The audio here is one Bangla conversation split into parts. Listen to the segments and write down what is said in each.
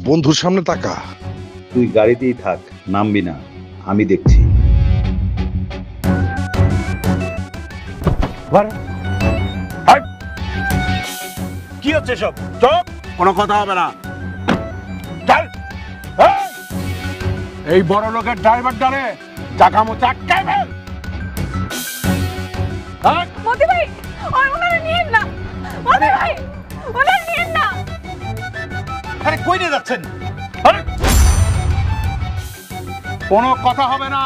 বন্ধুর সামনে তাকা। তুই গাড়িতেই থাক, নামবি না, আমি দেখছি। কি হচ্ছে সব? চুপ, কোনো কথা হবে না। চল। এই বড় লোকের ড্রাইভার ডারে চাকামো চাক্কায় ফেল। মতি ভাই, ওনারে নিয়েন না। মতি ভাই, ওনারে নিয়েন না। আরে কই নিয়ে যাচ্ছেন? আরে কোনো কথা হবে না,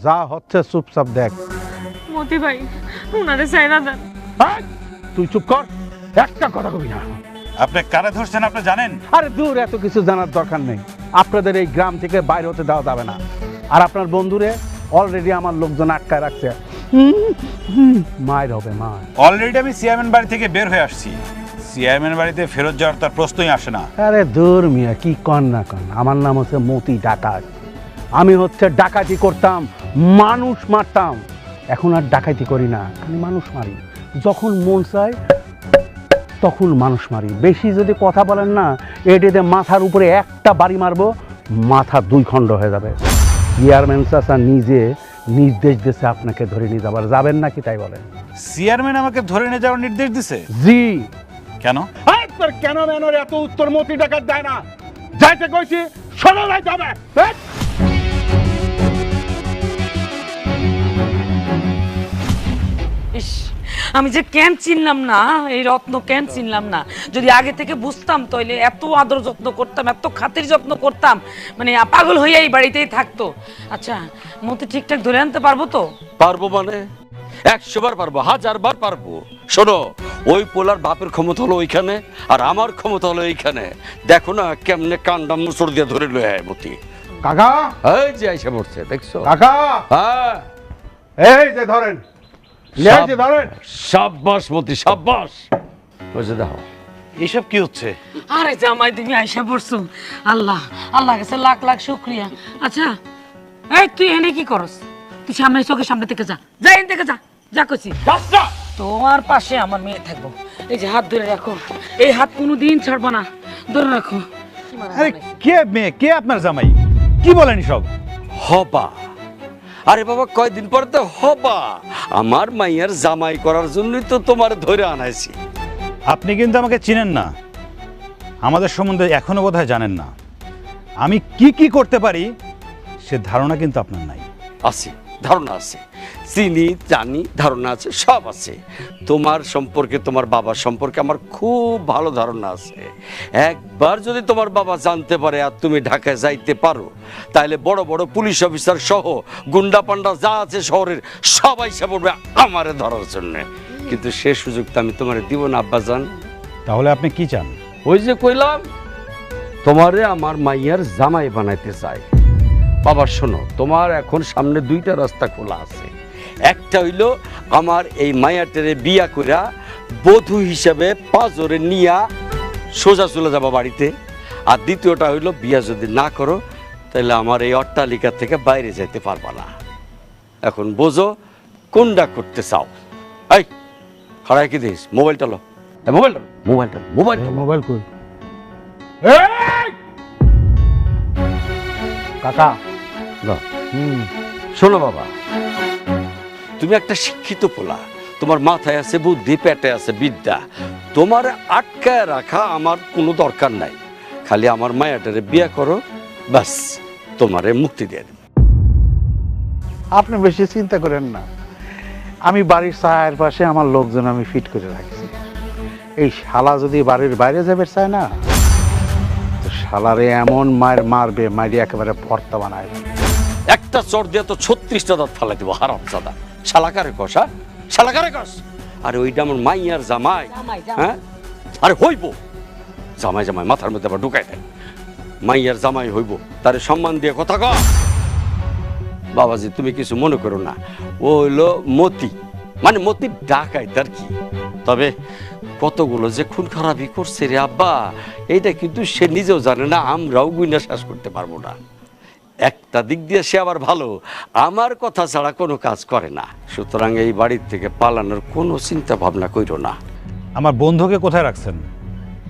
যা হচ্ছে চুপচাপ দেখ। মতি ভাই, ওনারে সাইরা দেন। তুই চুপ কর, একটা কথা কবি না। আপনি কারে ধরছেন আপনি জানেন? আরে দূর, এত কিছু জানার দরকার নেই। আপনাদের এই গ্রাম থেকে বাইরে হতে দেওয়া যাবে না। আর আপনার বন্ধুরে অলরেডি আমার লোকজন আটকায় রাখছে। মায়ের হবে মা। অলরেডি আমি চেয়ারম্যান বাড়ি থেকে বের হয়ে আসছি। চেয়ারম্যান বাড়িতে ফেরত যাওয়ার তার প্রশ্নই আসে না। আরে দূর মিয়া, কি কন না কন, আমার নাম হচ্ছে মতি ডাকাত। আমি হচ্ছে ডাকাতি করতাম, মানুষ মারতাম। এখন আর ডাকাতি করি না, খালি মানুষ মারি। যখন মন চায় তখন মানুষ মারি। বেশি যদি কথা বলেন না, এটিতে মাথার উপরে একটা বাড়ি মারবো, মাথা দুই খণ্ড হয়ে যাবে। চেয়ারম্যান চাচা নিজে নির্দেশ দিয়েছে আপনাকে ধরে নিয়ে যাবার, যাবেন নাকি তাই বলেন? চেয়ারম্যান আমাকে ধরে নিয়ে যাওয়ার নির্দেশ দিছে? জি। কেন? কেন মেনর এত উত্তর মতি ডাকাত দেয় না। যাইতে কইছি, সরে যাবে। ইস, আমি যে কেন চিনলাম না, এই রত্ন কেন চিনলাম না। যদি আগে থেকে বুঝতাম তাহলে এত আদর যত্ন করতাম, এত খাতির যত্ন করতাম, মানে পাগল হয়ে এই বাড়িতেই থাকতো। আচ্ছা, মতি ঠিকঠাক ধরে আনতে পারবো তো? পারবো মানে 100 বার পারবো, 1000 বার পারবো। শোনো, ওই পোলার বাপের ক্ষমতা হলো ওইখানে, আর আমার ক্ষমতা হলো এইখানে। দেখো না কেমনে কান্ডা মুসর দিয়ে ধরে লয়ে আয় মতি। কাকা, এই যে আইসা পড়ছে, দেখছো? কাকা, হ্যাঁ, এই যে ধরেন, এই যে ধরেন। সাব্বাস মতি, সাব্বাস। ওই যে দেখো, এইসব কি হচ্ছে? আরে জামাই, তুমি আইসা পড়ছো। আল্লাহ, আল্লাহ কাছে লাখ লাখ শুকরিয়া। আচ্ছা, এই তুই এনে কি করস? তুই সামনে, চোখের সামনে থেকে যা, যা এখান থেকে যা, যা কইছি। তোমার পাশে আমার মেয়ে থাকবো। এই যে হাত ধরে রাখো, এই হাত কোনোদিন ছাড়বো না, ধরে রাখো। আরে কে মেয়ে, কে আপনার জামাই? কি বলেন সব? হবা। আরে বাবা, কয়দিন পরে তো হবা। আমার মাইয়ার জামাই করার জন্যই তো তোমার ধরে আনাইছি। আপনি কিন্তু আমাকে চিনেন না, আমাদের সম্বন্ধে এখনো বোধহয় জানেন না। আমি কি কি করতে পারি সে ধারণা কিন্তু আপনার নাই। আছে, ধারণা আছে, চিনি জানি, ধারণা আছে, সব আছে। তোমার সম্পর্কে, তোমার বাবার সম্পর্কে আমার খুব ভালো ধারণা আছে। একবার যদি তোমার বাবা জানতে পারে আর তুমি ঢাকায় যাইতে পারো, তাহলে বড় বড় পুলিশ অফিসার সহ গুন্ডা পান্ডা যা আছে শহরের সবাই সে পড়বে আমারে ধরার জন্য। কিন্তু সে সুযোগ তো আমি তোমারে দিব না আব্বাজান। তাহলে আপনি কি চান? ওই যে কইলাম, তোমারে আমার মাইয়ার জামাই বানাইতে চাই। বাবা শোনো, তোমার এখন সামনে দুইটা রাস্তা খোলা আছে। একটা হইলো আমার এই মায়াটেরে বিয়া কইরা বধূ হিসাবে পাঁচরে নিয়া সোজা চলে যাবা বাড়িতে। আর দ্বিতীয়টা হইলো, বিয়া যদি না করো তাহলে আমার এই অট্টালিকা থেকে বাইরে যেতে পারবা না। এখন বোঝো কোনটা করতে চাও। এই হারাই কি দিস, মোবাইলটা লো, মোবাইলটা মোবাইলটা মোবাইলটা মোবাইল কই? কাকা, শোনো বাবা, তুমি একটা শিক্ষিত পোলা, তোমার মাথায় আছে বুদ্ধি, পেটে আছে বিদ্যা। তোমার আটকায় রাখা আমার কোনো দরকার নাই। খালি আমার মায়াটারে বিয়ে করো, ব্যাস তোমারে মুক্তি দিয়ে দেব। আপনি বেশি চিন্তা করেন না। আমি বাড়ির চায়ের পাশে আমার লোকজন আমি ফিট করে রাখছি। এই শালা যদি বাড়ির বাইরে যাবে চায় না, তো শালারে এমন মায়ের মারবে, মারি একেবারে ভর্তা বানায়। একটা চর দিয়ে তো 36টা দাঁত ফালাই দিব, হারাম জাদা। শালাকারে কস, হ্যাঁ শালাকারে কস। আরে ওইটা আমার মাইয়ার জামাই। হ্যাঁ, আরে হইব জামাই, জামাই মাথার মধ্যে আবার ঢুকাই দেয়। মাইয়ার জামাই হইব, তারে সম্মান দিয়ে কথা কও। বাবাজি তুমি কিছু মনে করো না, ও হইলো মতি, মানে মতি ডাকাইত আর কি। তবে কতগুলো যে খুন খারাপি করছে রে আব্বা, এইটা কিন্তু সে নিজেও জানে না, আমরাও গুইনা শেষ করতে পারবো না। একটা দিক দিয়ে সে আবার ভালো, আমার কথা ছাড়া কোনো কাজ করে না। সুতরাং এই বাড়ির থেকে পালানোর কোনো চিন্তা ভাবনা কইরো না। আমার বন্ধুকে কোথায় রাখছেন?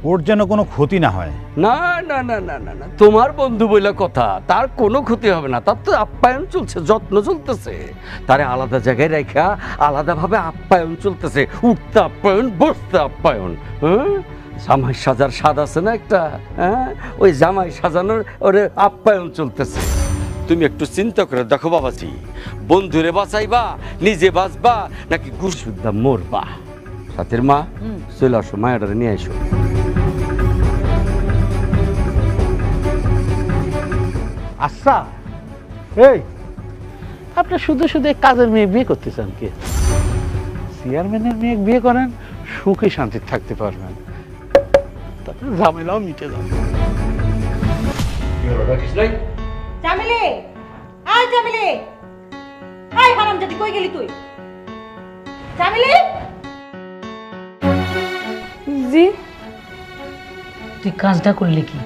ওর যেন কোনো ক্ষতি না হয়। না না না না না না, তোমার বন্ধু বলে কথা, তার কোনো ক্ষতি হবে না। তার তো আপ্যায়ন চলছে, যত্ন চলতেছে, তারে আলাদা জায়গায় রেখা আলাদাভাবে আপ্যায়ন চলতেছে, উঠতে আপ্যায়ন, বসতে আপ্যায়ন। হ্যাঁ, জামাই সাজার স্বাদ আছে না একটা, হ্যাঁ, ওই জামাই সাজানোর ওরে আপ্যায়ন চলতেছে। তুমি একটু চিন্তা করে দেখো বাবাজি, বন্ধুরে বাঁচাইবা, নিজে বাঁচবা, নাকি গুসুদ্ধা মরবা? সাথের মা, চলে আসো, মায়াটারে নিয়ে এসো। আচ্ছা, এই আপনি শুধু শুধু এই কাজের মেয়ে বিয়ে করতে চান কি? চেয়ারম্যানের মেয়ে বিয়ে করেন, সুখে শান্তি থাকতে পারবেন, তারপরে ঝামেলাও মিটে যাবে। জামিলি, আয় জামিলি, আয় হারামজাদি, কই গেলি তুই? জামিলি, জি তুই কাজটা করলি কি?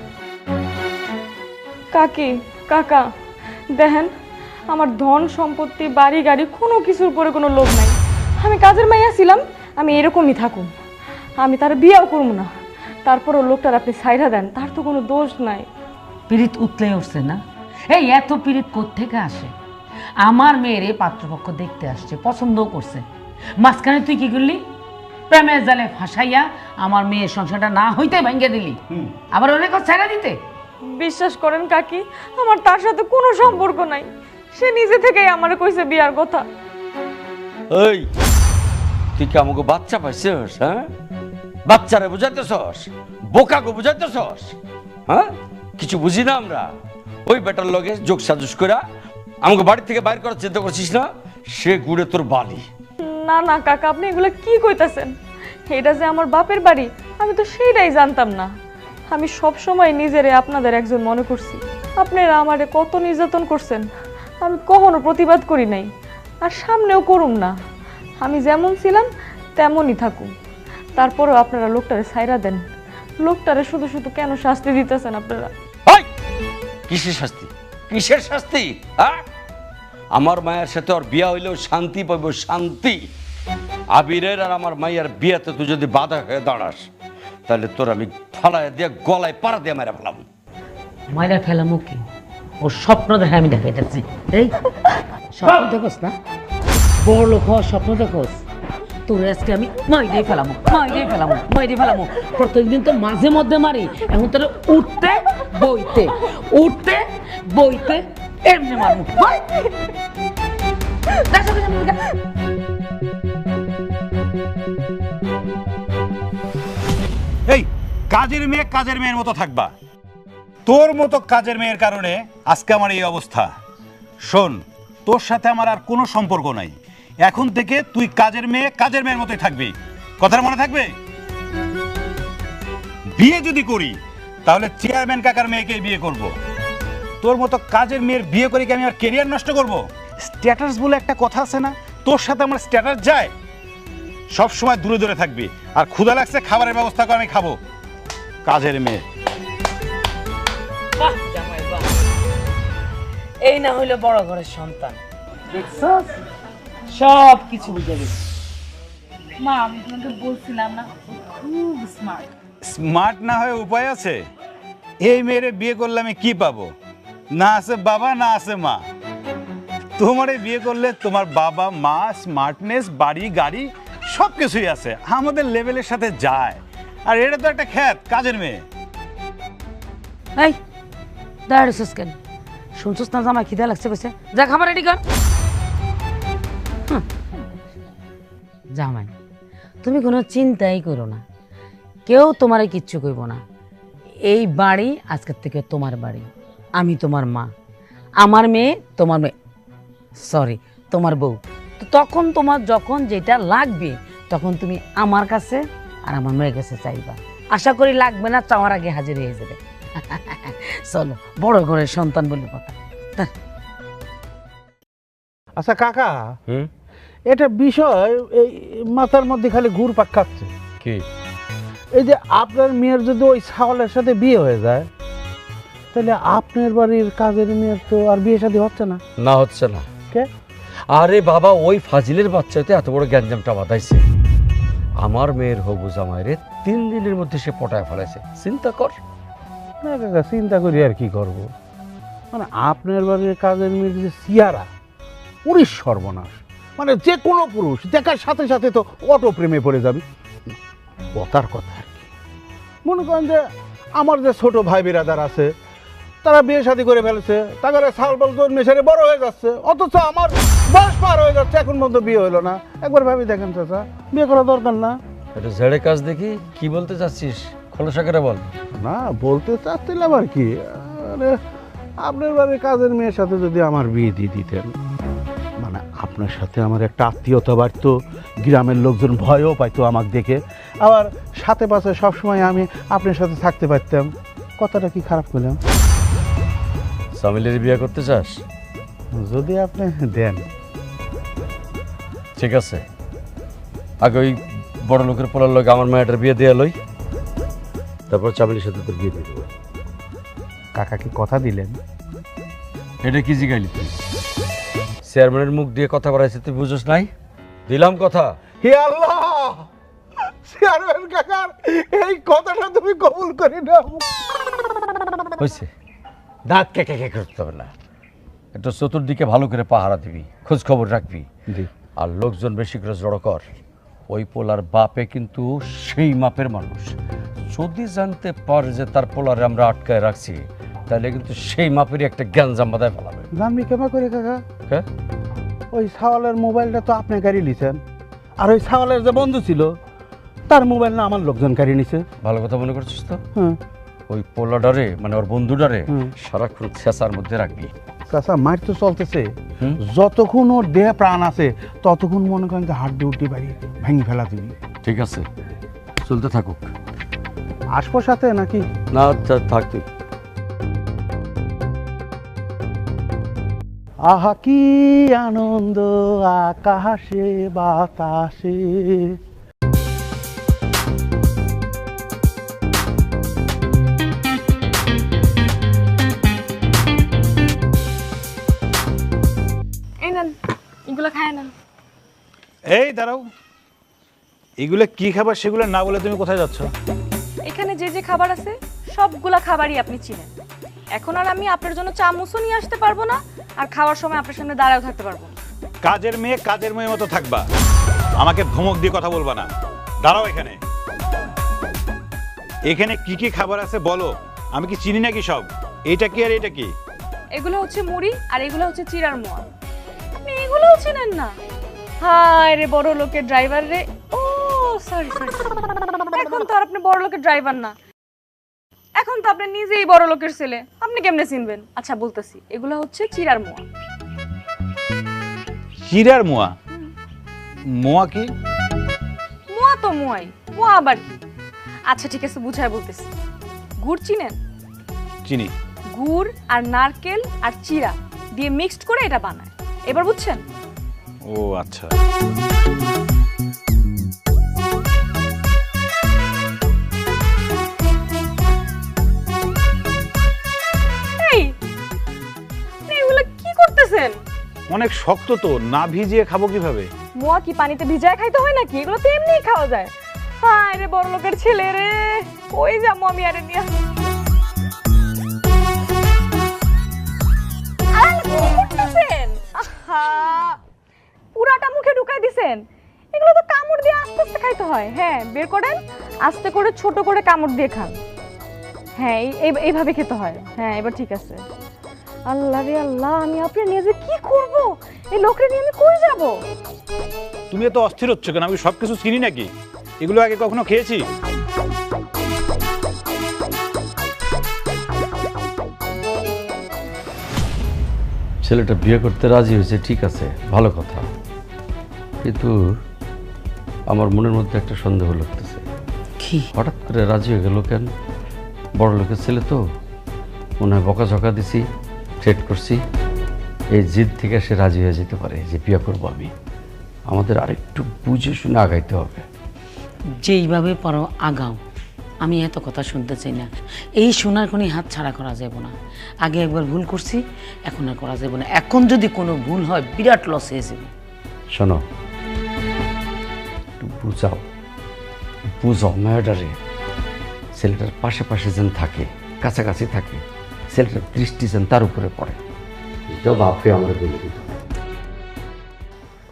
কাকি, কাকা, দেখেন আমার ধন সম্পত্তি বাড়ি গাড়ি কোনো কিছুর উপরে কোনো লোভ নাই। আমি কাজের মাইয়া ছিলাম, আমি এরকমই থাকুম, আমি তার বিয়েও করবো না। তারপরও লোকটার আপনি সাইরা দেন, তার তো কোনো দোষ নাই। পীড়িত উতলে উঠছে না? এই এত পীড়িত কোত্থেকে আসে? আমার মেয়ের পাত্রপক্ষ দেখতে আসছে, পছন্দও করছে, মাঝখানে তুই কি করলি? প্রেমের জালে ফাঁসাইয়া আমার মেয়ের সংসারটা না হইতে ভেঙে দিলি, আবার অনেক ছেড়ে দিতে। বিশ্বাস করেন কাকি, আমার তার সাথে কোনো সম্পর্ক নাই। সে নিজে থেকেই আমার কইছে বিয়ার কথা। এই, তুই কি আমাকে বাচ্চা পাইছিস? হ্যাঁ, বাচ্চারে বুঝাইতেছস, বোকাকে বুঝাইতেছস? হ্যাঁ, কিছু বুঝি না আমরা। ওই বেটার লগে যোগ সাজস করা আমাকে বাড়ি থেকে বাইর করার চিন্তা করছিস না? সে গুড়ে তোর বালি। না না কাকা, আপনি এগুলো কি কইতাছেন? এটা যে আমার বাপের বাড়ি, আমি তো সেইটাই জানতাম না। আমি সব সময় নিজেরে আপনাদের একজন মনে করছি। আপনারা আমারে কত নির্যাতন করছেন, আমি কখনো প্রতিবাদ করি নাই, আর সামনেও করুম না। আমি যেমন ছিলাম তেমনই থাকুম। তারপরেও আপনারা লোকটারে ছাইরা দেন। লোকটারে শুধু শুধু কেন শাস্তি দিতেছেন আপনারা? ওই, কিসের শাস্তি? কিসের শাস্তি? হ্যাঁ, আমার মায়ের সাথে ওর বিয়া হইলেও শান্তি পাইব, শান্তি। আবিরের আর আমার মায়ের বিয়াতে তুই যদি বাধা হয়ে দাঁড়াস, তাহলে তোর আমি ফালায় দিয়ে গলায় পাড়া দিয়ে মেরে ফেলাম। মাইরা ফেলামো কি? ওর স্বপ্ন দেখে আমি দেখাইতেছি। এই স্বপ্ন দেখোস না? বড় লোক হওয়ার স্বপ্ন দেখোস? তোর আজকে আমি মাইরে ফেলামো, মাইরে ফেলামো, মাইরে ফেলামো। প্রত্যেকদিন তো মাঝে মধ্যে মারি, এখন তোর উঠতে বইতে, উঠতে বইতে এমনি মারমু। এই কাজের মেয়ে কাজের মেয়ের মতো থাকবা। তোর মতো কাজের মেয়ের কারণে আজকে আমার এই অবস্থা। শোন, তোর সাথে আমার আর কোনো সম্পর্ক নাই। এখন থেকে তুই কাজের মেয়ের মতোই থাকবি। কথাটা মনে থাকবে? বিয়ে যদি করি তাহলে চেয়ারম্যান কাকার মেয়েকেই বিয়ে করব। তোর মতো কাজের মেয়ের বিয়ে করে কি আমি আর কেরিয়ার নষ্ট করব? স্ট্যাটাস বলে একটা কথা আছে না, তোর সাথে আমার স্ট্যাটাস যায়। সব সময় দূরে দূরে থাকবি, আর ক্ষুধা লাগছে খাবারের ব্যবস্থা করে আমি খাবো। কাজের মেয়ে। বাহ জামাই বাহ, এই না হইলে বড় ঘরের সন্তান। দেখছস, সব কিছু বুঝে গেছি। মা আমি তোমাকে বলছিলাম না, খুব স্মার্ট। স্মার্ট না হয়ে উপায় আছে? এই মেয়েরে বিয়ে করলে আমি কি পাবো? না আছে বাবা, না আছে মা। তোমারে বিয়ে করলে তোমার বাবা মা, স্মার্টনেস, বাড়ি গাড়ি সব কিছুই আছে, আমাদের লেভেলের সাথে যায়। আর এটা তো একটা খ্যাত, কাজের মেয়ে। এই দাঁড়াইছিস কেন? শুনছিস না জামাই খিদা লাগছে বসে? যা খাবার রেডি কর। জামাই, তুমি কোনো চিন্তাই করো না, কেউ তোমারে কিচ্ছু কইব না। এই বাড়ি আজকের থেকে তোমার বাড়ি। আমি তোমার মা, আমার মেয়ে তোমার মেয়ে, সরি তোমার বউ। তো তখন তোমার যখন যেটা লাগবে তখন তুমি আমার কাছে আর আমার মেয়ের কাছে চাইবা। আশা করি লাগবে না, চাওয়ার আগে হাজির হয়ে যাবে। চলো, বড় ঘরের সন্তান বলে কথা। আচ্ছা কাকা, এটা বিষয় এই মাথার মধ্যে খালি ঘুরপাক খাচ্ছে। কি? এই যে আপনার মেয়ের যদি ওই ছাগলের সাথে বিয়ে হয়ে যায়, তাহলে আপনার বাড়ির কাজের মেয়ের তো আর বিয়ে শাদী হচ্ছে না। না হচ্ছে না? কে? আরে বাবা, ওই ফাজিলের বাচ্চাতে এত বড় গ্যাঞ্জামটা বাঁধাইছে। আমার মেয়ের হবু জামাইরে 3 দিনের মধ্যে সে পটায় ফেলেছে, চিন্তা কর। না কাকা, চিন্তা করি আর কি করব। মানে আপনার বাড়ির কাজের মেয়ে যে সিয়ারা, পুরুষ সর্বনাশ। মানে যে কোনো পুরুষ দেখার সাথে সাথে তো অটো প্রেমে পড়ে যাবে। কথার কথা আর কি। মনে করেন যে আমার যে ছোট ভাই বিরাদার আছে, তারা বিয়ে শাদী করে ফেলেছে, তাদের সালবাল জন্মে সেরে বড় হয়ে যাচ্ছে, অথচ আমার বয়স পার হয়ে যাচ্ছে, এখন পর্যন্ত বিয়ে হলো না। একবার ভাবি দেখেন চাচা, বিয়ে করা দরকার না? এটা ঝেড়ে কাজ দেখি, কি বলতে চাচ্ছিস খোলসা করে বল। না, বলতে চাচ্ছিলাম আর কি, আরে আপনার বাড়ির কাজের মেয়ের সাথে যদি আমার বিয়ে দিয়ে দিতেন, মানে আপনার সাথে আমার একটা আত্মীয়তা বাড়তো, গ্রামের লোকজন ভয়ও পাইতো আমাকে দেখে, আবার সাথে পাশে সবসময় আমি আপনার সাথে থাকতে পারতাম। কথাটা কি খারাপ করলাম? সামিলের বিয়ে করতে চাস? যদি আপনি দেন। ঠিক আছে, আগে ওই বড় লোকের পোলার লোক আমার মেয়েটার বিয়ে দিয়ে লই, তারপর চামেলির সাথে তোর বিয়ে দিয়ে দেবো। কাকা কি কথা দিলেন? এটা কি জিগাইলি তুই? চেয়ারম্যানের মুখ দিয়ে কথা বাড়াইছে, তুই বুঝোস নাই? দিলাম কথা। হে আল্লাহ, চেয়ারম্যান কাকার এই কথাটা তুমি কবুল করে নাও। হয়েছে, দাঁত কেকে কে করতে হবে না। একটু চতুর্দিকে ভালো করে পাহারা দিবি, খোঁজ খবর রাখবি, জি। আর লোকজন বেশি করে জড়ো কর। ওই পোলার বাপে কিন্তু সেই মাপের মানুষ। যদি জানতে পারে যে তার পোলারে আমরা আটকায় রাখছি, তাহলে কিন্তু সেই মাপেরই একটা গ্যাঞ্জাম বাধায় ফেলাবে। জানবি কেমন করে কাকা? হ্যাঁ, ওই সাওয়ালের মোবাইলটা তো আপনি গাড়ি নিছেন, আর ওই সাওয়ালের যে বন্ধু ছিল তার মোবাইল না আমার লোকজন গাড়ি নিছে। ভালো কথা মনে করছিস তো? হ্যাঁ। ওই পোলাডারে মানে ওর বন্ধুডারে হুম। সারাক্ষণ ছেঁচার মধ্যে রাখবি। কাঁচা মার তো চলতেছে, হুম। যতক্ষণ ওর দেহ প্রাণ আছে ততক্ষণ মনে করেন যে হাড্ডি উড্ডি বাড়ি ভেঙে ফেলা দিবি। ঠিক আছে, চলতে থাকুক। আসবো সাথে নাকি? না থাকতে। আহা কি আনন্দ আকাশে বাতাসে। এই নেন, এগুলো খায় নেন। এই দাঁড়াও, এগুলো কি খাবার সেগুলো না বলে তুমি কোথায় যাচ্ছ? এখানে যে যে খাবার আছে সবগুলা খাবারই আপনি চিনেন। এখন আর আমি আপনার জন্য চামচও নিয়ে আসতে পারবো না, আর খাওয়ার সময় আপনার সামনে দাঁড়াও থাকতে পারবো না। কাজের মেয়ে কাজের মেয়ে মতো থাকবা, আমাকে ধমক দিয়ে কথা বলবা না। দাঁড়াও এখানে। এখানে কি কি খাবার আছে বলো, আমি কি চিনি নাকি সব? এইটা কি আর এটা কি? এগুলো হচ্ছে মুড়ি আর এগুলো হচ্ছে চিড়ার মোয়া। আপনি এগুলোও চিনেন না? হায় রে বড় লোকের ড্রাইভার রে। ও সরি সরি, এখন তো আর আপনি বড় লোকের ড্রাইভার না, এখন তো আপনি নিজেই বড় লোকের ছেলে। আপনি কেমনে চিনবেন? আচ্ছা বলতেছি, এগুলো হচ্ছে চিড়ার মোয়া। চিড়ার মোয়া? মোয়া কি? মোয়া তো মোয়াই, মোয়া আবার কি? আচ্ছা ঠিক আছে, বুঝায় বলতেছি। গুড় চিনেন? চিনি। গুড় আর নারকেল আর চিড়া দিয়ে মিক্সড করে এটা বানায়। এবার বুঝছেন? ও আচ্ছা। এই আপনি এগুলো কি করতেছেন? অনেক শক্ত তো, না ভিজিয়ে খাবো কিভাবে? মোয়া কি পানিতে ভিজায় খাইতে হয় নাকি? এগুলো তো এমনিই খাওয়া যায়। হায় রে বড় লোকের ছেলে রে, কই যাবো আমি আরে নিয়ে? পুরাটা মুখে ঢুকাই দিছেন। এগুলো তো কামড় দিয়ে আস্তে আস্তে খাইতে হয়। হ্যাঁ বের করেন, আস্তে করে ছোট করে কামড় দিয়ে খান। হ্যাঁ এইভাবে খেতে হয়। হ্যাঁ এবার ঠিক আছে। আল্লাহ রে আল্লাহ, আমি আপনার নিয়ে যে কি করব? এই লোকরে নিয়ে আমি কই যাব? তুমি এত অস্থির হচ্ছ কেন? আমি সবকিছু চিনি নাকি? এগুলো আগে কখনো খেয়েছি? ছেলেটা বিয়ে করতে রাজি হয়েছে, ঠিক আছে, ভালো কথা, কিন্তু আমার মনের মধ্যে একটা সন্দেহ লাগতেছে। কি? হঠাৎ করে রাজি হয়ে গেল কেন? বড় লোকের ছেলে তো, মনে হয় বকাঝকা দিছি, থ্রেট করছি, এই জিদ থেকে সে রাজি হয়ে যেতে পারে যে বিয়ে করবো আমি। আমাদের আরেকটু বুঝে শুনে আগাইতে হবে। যেইভাবে পারো আগাও, আমি এত কথা শুনতে চাই না। এই শোনার কোনো হাত ছাড়া করা যাব না। আগে একবার ভুল করছি, এখন আর করা যাব না। এখন যদি কোনো ভুল হয় বিরাট লস হয়ে যাবে। শোনো, একটু বুঝাও, বুঝো মেয়েটারে, ছেলেটার পাশে পাশে যেন থাকে, কাছাকাছি থাকে, ছেলেটার দৃষ্টি যেন তার উপরে পড়ে। এটাও বাপকে আমরা বলে দিত।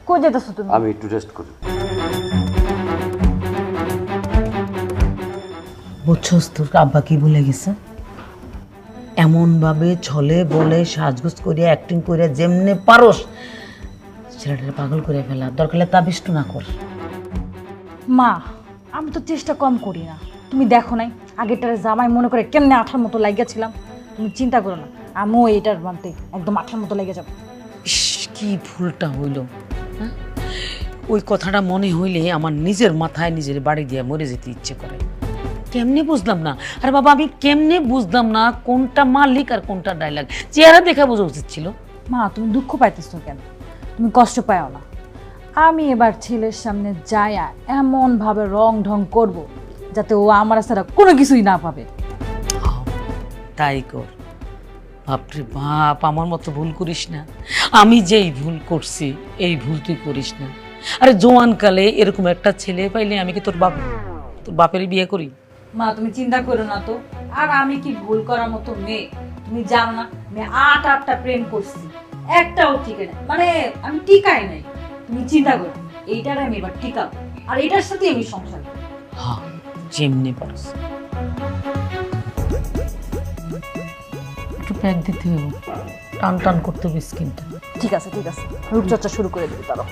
কই যেতেছো তুমি? আমি একটু রেস্ট করি। বুঝছস তোর আব্বা কি বলে গেছে? এমনভাবে ছলে বলে সাজগোজ করিয়া অ্যাক্টিং করিয়া যেমনে পারস ছেলেটাকে পাগল করে ফেলা, দরকার হলে তাবিষ্ট না কর। মা, আমি তো চেষ্টা কম করি না। তুমি দেখো নাই আগেরটার জামাই মনে করে কেমনে আঠার মতো লাগিয়েছিলাম। তুমি চিন্তা করো না, আমিও এইটার মানতে একদম আঠার মতো লেগে যাবো। ইস, কি ভুলটা হইল, হ্যাঁ? ওই কথাটা মনে হইলে আমার নিজের মাথায় নিজের বাড়ি দিয়ে মরে যেতে ইচ্ছে করে। কেমনে বুঝলাম না? আরে বাবা, আমি কেমনে বুঝলাম না কোনটা মালিক আর কোনটা ডায়লগ? চেহারা দেখা বোঝা উচিত ছিল। মা, তুমি দুঃখ পাইতেছো কেন? তুমি কষ্ট পাও না। আমি এবার ছেলের সামনে যায়া এমন ভাবে রং ঢং করব যাতে ও আমার ছাড়া কোনো কিছুই না পাবে। তাই কর। বাপরে বাপ, আমার মতো ভুল করিস না। আমি যেই ভুল করছি এই ভুল তুই করিস না। আরে জোয়ানকালে এরকম একটা ছেলে পাইলে আমি কি তোর বাপের বিয়ে করি? মা, তুমি চিন্তা করো না তো। আর আমি কি ভুল করার মতো মেয়ে? তুমি জানো না আমি আটটা প্রেম করছি, একটাও টিকে নাই, মানে আমি টিকাই নাই। তুমি চিন্তা করো, এইটার আমি এবার টিকাবো, আর এটার সাথে আমি সংসার করবো। হ্যাঁ, যেমনি পারস। একটু প্যাক দিতে হবে, টান টান করতে হবে স্কিনটা। ঠিক আছে ঠিক আছে, রূপচর্চা শুরু করে দিবি তারও।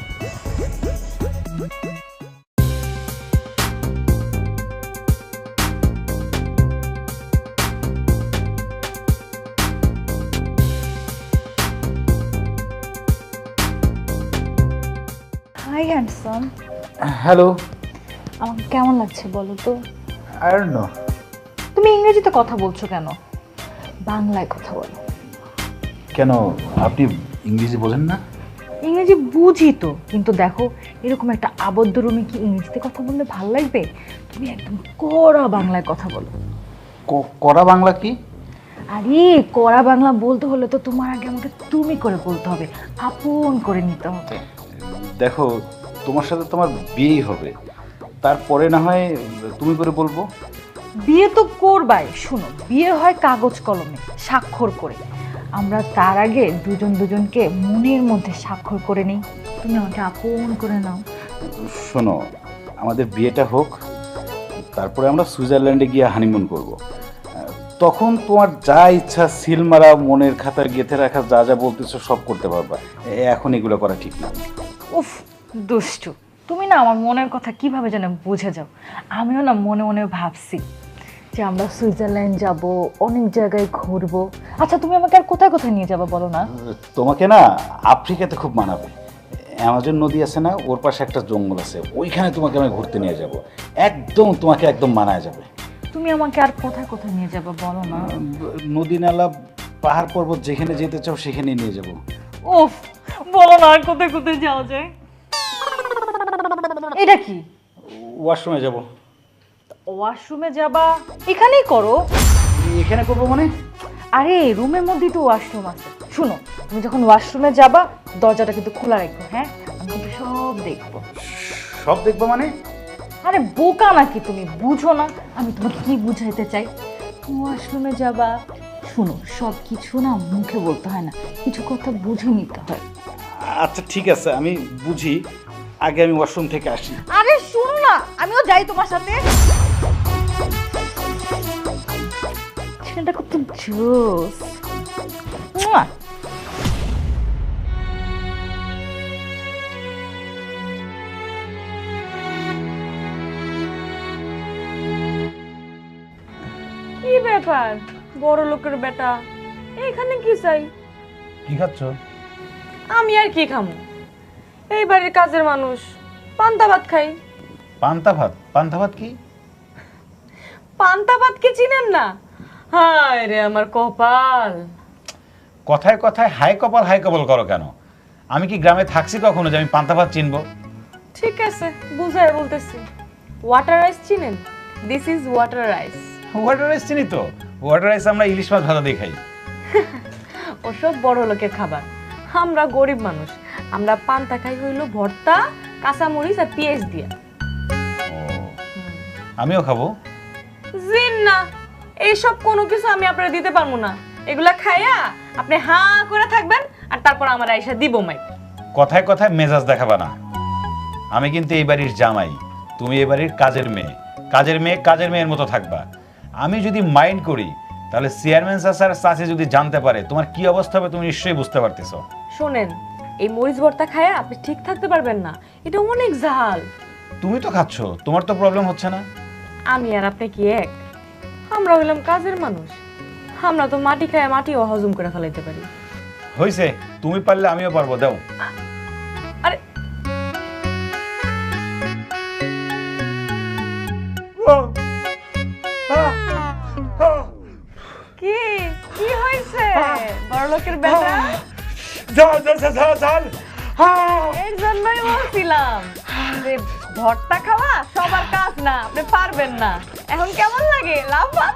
Hi handsome. হ্যালো। আমাকে কেমন লাগছে বলো তো? I don't know. তুমি ইংরেজিতে কথা বলছো কেন? বাংলায় কথা বলো। কেন, আপনি ইংরেজি বোঝেন না? ইংরেজি বুঝি তো, কিন্তু দেখো এরকম একটা আবদ্ধ রুমে কি ইংরেজিতে কথা বললে ভালো লাগবে? তুমি একদম কড়া বাংলায় কথা বলো। কড়া বাংলা কি? আরে কড়া বাংলা বলতে হলে তো তোমার আগে আমাকে তুমি করে বলতে হবে, আপন করে নিতে হবে। দেখো, তোমার সাথে তোমার বিয়েই হবে, তারপরে না হয় তুমি করে বলবো। বিয়ে তো করবাই, শুনো, বিয়ে হয় কাগজ কলমে স্বাক্ষর করে। আমরা তার আগে দুজন দুজনকে মনের মধ্যে স্বাক্ষর করে নিই। তুমি আমাকে আপন করে নাও। শোনো, আমাদের বিয়েটা হোক, তারপরে আমরা সুইজারল্যান্ডে গিয়ে হানিমুন করব। তখন তোমার যা ইচ্ছা সিল মারা মনের খাতায় গেঁথে রাখা যা যা বলতেছো সব করতে পারবা। এখন এগুলো করা ঠিক না। উফ, দুষ্টু, তুমি না আমার মনের কথা কিভাবে যেন বুঝে যাও। আমিও না মনে মনে ভাবছি যে আমরা সুইজারল্যান্ড যাব, অনেক জায়গায় ঘুরবো। আচ্ছা, তুমি আমাকে আর কোথায় কোথায় নিয়ে যাবে বলো না? তোমাকে না আফ্রিকাতে খুব মানাবে। অ্যামাজন নদী আছে না, ওর পাশে একটা জঙ্গল আছে, ওইখানে তোমাকে আমি ঘুরতে নিয়ে যাব। একদম তোমাকে একদম মানায় যাবে। তুমি আমাকে আর কোথায় কোথায় নিয়ে যাবে বলো না? নদী নালা পাহাড় পর্বত যেখানে যেতে চাও সেখানে নিয়ে যাব। উফ, বলো না আর কোথায় কোথায় যাওয়া যায়? এটা কি? ওয়াশরুমে যাব। ওয়াশরুমে যাবা? এখানেই করো। এখানে করবো মানে? আরে রুমের মধ্যেই তো ওয়াশরুম আছে। শুনো, তুমি যখন ওয়াশরুমে যাবা দরজাটা কিন্তু খোলা রাখবো, হ্যাঁ? আমি কিন্তু সব দেখবো। সব দেখবো মানে? আরে বোকা নাকি তুমি, বুঝো না আমি তোমাকে কি বুঝাইতে চাই? ওয়াশরুমে যাবা, শুনো, সব কিছু না মুখে বলতে হয় না, কিছু কথা বুঝে নিতে হয়। আচ্ছা ঠিক আছে, আমি বুঝি, আগে আমি ওয়াশরুম থেকে আসি। আরে শুনো না, আমিও যাই তোমার সাথে। ছেলেটা কত জোস। মুয়া। কি ব্যাপার, বড় লোকের বেটা এখানে কি চাই? কি খাচ্ছ? আমি আর কি খামু, এই বাড়ির কাজের মানুষ, পান্তা ভাত খাই। পান্তা ভাত? পান্তা ভাত কি? পান্তা ভাত কি চিনেন না? হায় রে আমার কপাল। কথায় কথায় হাই কপাল হাই কপাল করো কেন? আমি কি গ্রামে থাকছি কখনো যে আমি পান্তা ভাত চিনবো? ঠিক আছে, বুঝাই বলতেছি। ওয়াটার রাইস চিনেন? This is water rice. Water rice চিনি তো। ওয়াটার রাইস আমরা ইলিশ মাছ ভাজা দিয়ে খাই। ওসব বড় লোকের খাবার, আমরা গরিব মানুষ, আমরা পান্তা খাই হইলো ভর্তা, কাঁচামরিচ আর পেঁয়াজ দিয়া। আমিও খাবো। জিন না, এইসব কোনো কিছু আমি আপনারা দিতে পারবো না। এগুলা খাইয়া আপনি হাঁ করে থাকবেন আর তারপর আমার আইসা দিব মাই। কথায় কথায় মেজাজ দেখাবা না। আমি কিন্তু এই বাড়ির জামাই, তুমি এই বাড়ির কাজের মেয়ে। কাজের মেয়ে কাজের মেয়ের মতো থাকবা। আমি যদি মাইন্ড করি তাহলে চেয়ারম্যান স্যার চাচি যদি জানতে পারে তোমার কি অবস্থা হবে তুমি নিশ্চয়ই বুঝতে পারতেছো। শোনেন, এই মরিচ ভর্তা খাইয়া আপনি ঠিক থাকতে পারবেন না, এটা অনেক ঝাল। তুমি তো খাচ্ছ, তোমার তো প্রবলেম হচ্ছে না। আমি আর আপনি কি এক? আমরা হইলাম কাজের মানুষ, আমরা তো মাটি খায় মাটিও হজম করে ফেলাইতে পারি। হইছে, তুমি পারলে আমিও পারবো, দাও। আরে কি কি হইছে বড় লোকের বেটা? এর জন্যই বলছিলাম যে ভর্তা খাওয়া সবার কাজ না, আপনি পারবেন না। এখন কেমন লাগে লাফা?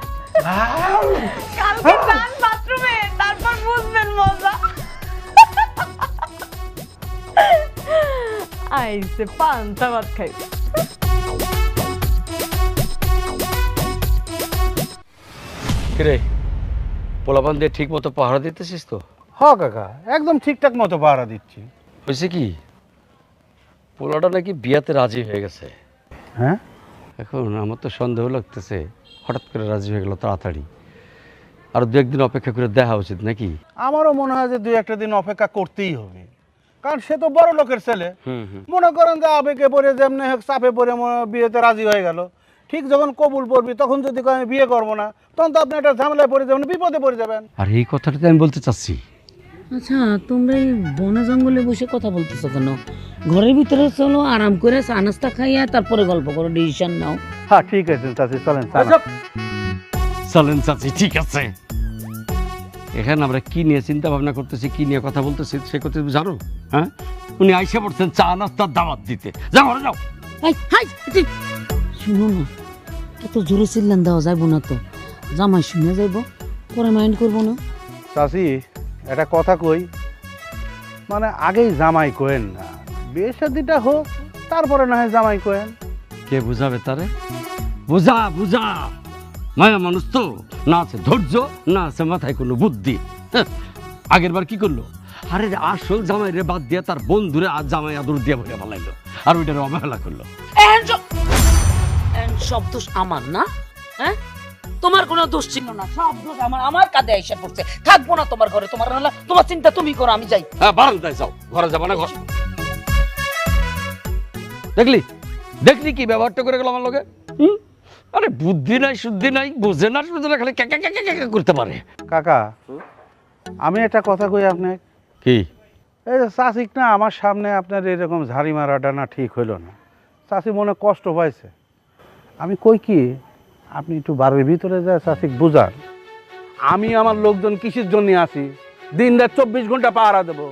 কালকে যান বাথরুমে, তারপর বুঝবেন মজা। আইসে পান্তা ভাত খাই। কিরে পোলাপান দিয়ে ঠিক মতো পাহারা দিতেছিস তো? হ কাকা, একদম ঠিকঠাক মতো পাহারা দিচ্ছি। হয়েছে কি, পোলাটা নাকি বিয়াতে রাজি হয়ে গেছে। হ্যাঁ, এখন আমার তো সন্দেহ লাগতেছে হঠাৎ করে রাজি হয়ে গেল তাড়াতাড়ি। আর দু একদিন অপেক্ষা করে দেখা উচিত নাকি? আমারও মনে হয় যে 2-1 দিন অপেক্ষা করতেই হবে, কারণ সে তো বড় লোকের ছেলে। মনে করেন যে আবেগে পড়ে যেমনি হোক চাপে পড়ে বিয়েতে রাজি হয়ে গেল, ঠিক যখন কবুল পড়বি তখন যদি আমি বিয়ে করবো না, তখন তো আপনি একটা ঝামেলায় পড়ে যাবেন, বিপদে পড়ে যাবেন। আর এই কথাটাতে আমি বলতে চাচ্ছি। আচ্ছা, তোমরা এই বনে জঙ্গলে বসে কথা বলতেছো কেন? ঘরের ভিতরে চলো, আরাম করে চা নাস্তা খাইয়া তারপরে গল্প করো, ডিসিশন নাও। হ্যাঁ ঠিক আছে চাচি, চলেন। চলেন চাচি, ঠিক আছে। এখানে আমরা কি নিয়ে চিন্তা ভাবনা করতেছি, কি নিয়ে কথা বলতেছি সে কথা তুমি জানো? হ্যাঁ, উনি আইসা পড়ছেন চা নাস্তার দাওয়াত দিতে। যাও ঘরে যাও। শুনো না, এত জোরে চিল্লান দেওয়া যাইব না তো, জামাই শুনে যাইব, পরে মাইন্ড করবো না। চাচি একটা কথা কই, মানে আগেই জামাই কোয়েন না, বিয়ে শাদিটা হোক তারপরে না হয় জামাই কোয়েন। কে বুঝাবে তারে? বুঝা বুঝা, মায়া মানুষ তো, না আছে ধৈর্য, না আছে মাথায় কোনো বুদ্ধি। আগের বার কি করলো? আরে আসল জামাই রে বাদ দিয়ে তার বন্ধুরে আর জামাই আদর দিয়ে বলে বলাইলো, আর ওইটার অবহেলা করলো। সব দোষ আমার না? হ্যাঁ, তোমার কোনো দোষ ছিল না, সব দোষ আমার কাঁধে এসে পড়ছে। থাকবো না তোমার ঘরে, তোমার হলো তোমার চিন্তা তুমি করো, আমি যাই। হ্যাঁ, বারান্দায় যাও, ঘরে যাবো না। ঘর দেখলি দেখলি কি ব্যবহারটা করে গেল আমার লোকে? আরে বুদ্ধি নাই, শুদ্ধি নাই, বোঝে না, শুধু না, খালি ক্যাকা ক্যাকা ক্যাকা করতে পারে। কাকা আমি একটা কথা কই আপনি, কি? এই যে চাষিক না আমার সামনে আপনার এরকম ঝাড়ি মারাটা না ঠিক হইল না, চাষি মনে কষ্ট পাইছে। আমি কই কি আপনি একটু বাড়ির ভিতরে যায় চাষিক বুঝান, আমি আমার লোকজন কিসের জন্য আছি, দিন রাত 24 ঘন্টা পাহারা দেবো।